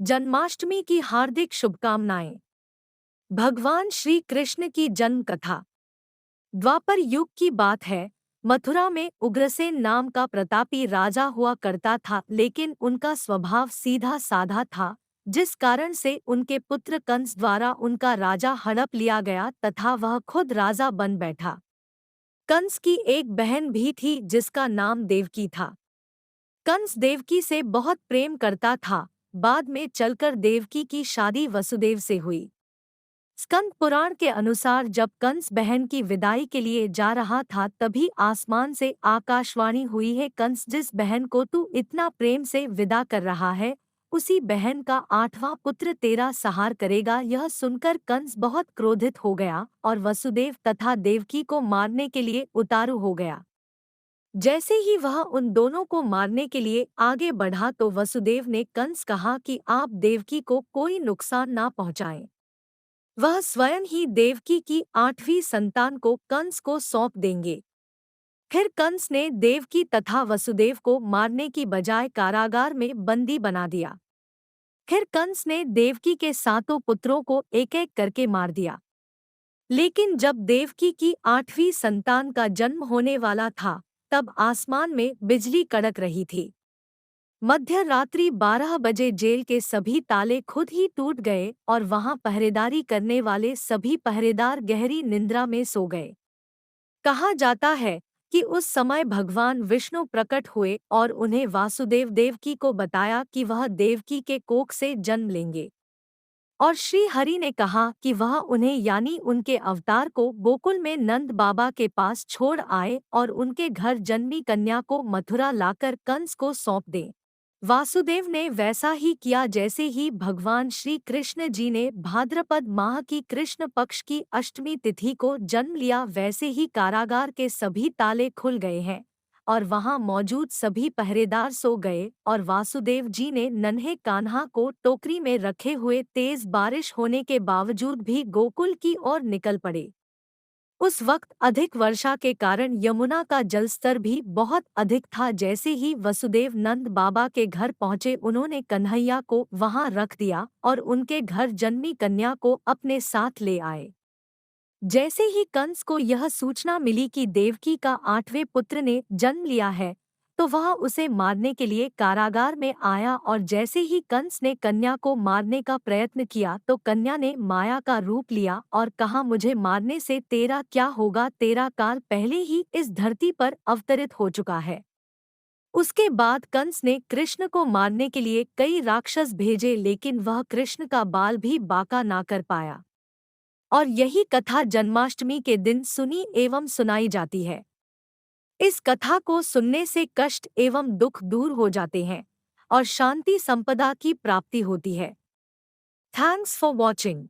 जन्माष्टमी की हार्दिक शुभकामनाएं। भगवान श्री कृष्ण की जन्म कथा। द्वापर युग की बात है। मथुरा में उग्रसेन नाम का प्रतापी राजा हुआ करता था, लेकिन उनका स्वभाव सीधा साधा था, जिस कारण से उनके पुत्र कंस द्वारा उनका राजा हड़प लिया गया तथा वह खुद राजा बन बैठा। कंस की एक बहन भी थी जिसका नाम देवकी था। कंस देवकी से बहुत प्रेम करता था। बाद में चलकर देवकी की शादी वसुदेव से हुई। स्कंद पुराण के अनुसार जब कंस बहन की विदाई के लिए जा रहा था, तभी आसमान से आकाशवाणी हुई है, कंस जिस बहन को तू इतना प्रेम से विदा कर रहा है, उसी बहन का 8वां पुत्र तेरा सहार करेगा। यह सुनकर कंस बहुत क्रोधित हो गया और वसुदेव तथा देवकी को मारने के लिए उतारू हो गया। जैसे ही वह उन दोनों को मारने के लिए आगे बढ़ा तो वसुदेव ने कंस कहा कि आप देवकी को कोई नुकसान ना पहुंचाएं। वह स्वयं ही देवकी की 8वीं संतान को कंस को सौंप देंगे। फिर कंस ने देवकी तथा वसुदेव को मारने की बजाय कारागार में बंदी बना दिया। फिर कंस ने देवकी के 7 पुत्रों को एक एक करके मार दिया। लेकिन जब देवकी की 8वीं संतान का जन्म होने वाला था, तब आसमान में बिजली कड़क रही थी। मध्य रात्रि 12 बजे जेल के सभी ताले खुद ही टूट गए और वहां पहरेदारी करने वाले सभी पहरेदार गहरी निंद्रा में सो गए। कहा जाता है कि उस समय भगवान विष्णु प्रकट हुए और उन्हें वासुदेव देवकी को बताया कि वह देवकी के कोख से जन्म लेंगे। और श्री हरि ने कहा कि वह उन्हें यानी उनके अवतार को गोकुल में नंद बाबा के पास छोड़ आए और उनके घर जन्मी कन्या को मथुरा लाकर कंस को सौंप दें। वासुदेव ने वैसा ही किया। जैसे ही भगवान श्री कृष्ण जी ने भाद्रपद माह की कृष्ण पक्ष की अष्टमी तिथि को जन्म लिया, वैसे ही कारागार के सभी ताले खुल गए हैं और वहां मौजूद सभी पहरेदार सो गए और वासुदेव जी ने नन्हे कान्हा को टोकरी में रखे हुए तेज बारिश होने के बावजूद भी गोकुल की ओर निकल पड़े। उस वक्त अधिक वर्षा के कारण यमुना का जलस्तर भी बहुत अधिक था। जैसे ही वसुदेव नंद बाबा के घर पहुंचे, उन्होंने कन्हैया को वहां रख दिया और उनके घर जन्मी कन्या को अपने साथ ले आए। जैसे ही कंस को यह सूचना मिली कि देवकी का 8वें पुत्र ने जन्म लिया है, तो वह उसे मारने के लिए कारागार में आया और जैसे ही कंस ने कन्या को मारने का प्रयत्न किया तो कन्या ने माया का रूप लिया और कहा, मुझे मारने से तेरा क्या होगा, तेरा काल पहले ही इस धरती पर अवतरित हो चुका है। उसके बाद कंस ने कृष्ण को मारने के लिए कई राक्षस भेजे, लेकिन वह कृष्ण का बाल भी बांका ना कर पाया। और यही कथा जन्माष्टमी के दिन सुनी एवं सुनाई जाती है। इस कथा को सुनने से कष्ट एवं दुख दूर हो जाते हैं और शांति संपदा की प्राप्ति होती है। Thanks for watching.